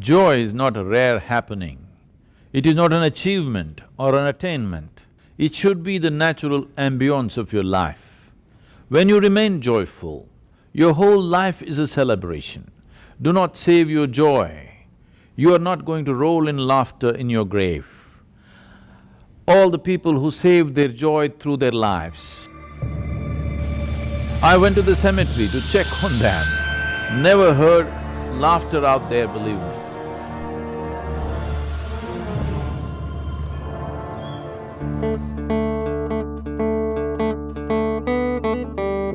Joy is not a rare happening. It is not an achievement or an attainment. It should be the natural ambience of your life. When you remain joyful, your whole life is a celebration. Do not save your joy. You are not going to roll in laughter in your grave. All the people who saved their joy through their lives. I went to the cemetery to check on them. Never heard laughter out there, believe me.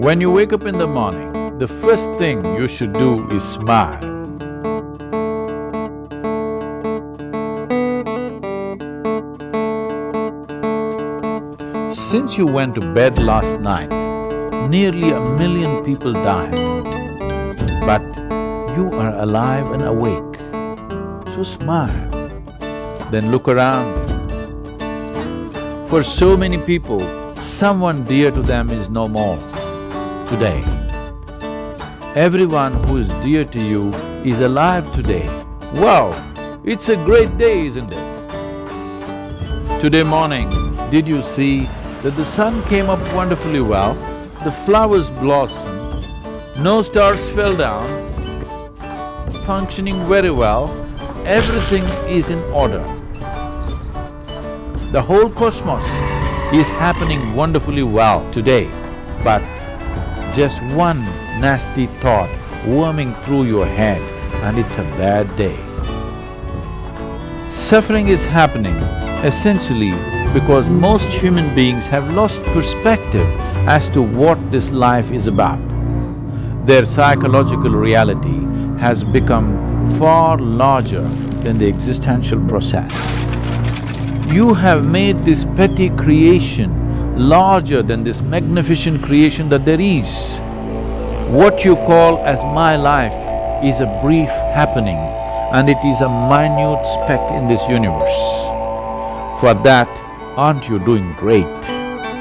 When you wake up in the morning, the first thing you should do is smile. Since you went to bed last night, nearly 1 million people died. But you are alive and awake, so smile. Then look around. For so many people, someone dear to them is no more today. Everyone who is dear to you is alive today. Wow, it's a great day, isn't it? Today morning, did you see that the sun came up wonderfully well, the flowers blossomed, no stars fell down, functioning very well, everything is in order. The whole cosmos is happening wonderfully well today, but just one nasty thought worming through your head and it's a bad day. Suffering is happening essentially because most human beings have lost perspective as to what this life is about. Their psychological reality has become far larger than the existential process. You have made this petty creation larger than this magnificent creation that there is. What you call as my life is a brief happening and it is a minute speck in this universe. For that, aren't you doing great?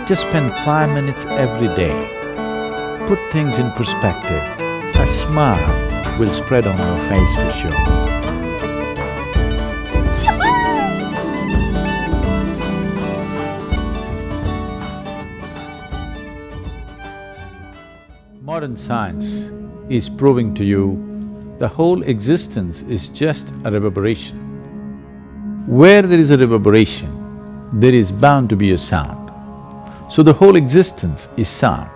Just spend 5 minutes every day. Put things in perspective. A smile will spread on your face for sure. Modern science is proving to you the whole existence is just a reverberation. Where there is a reverberation, there is bound to be a sound. So the whole existence is sound.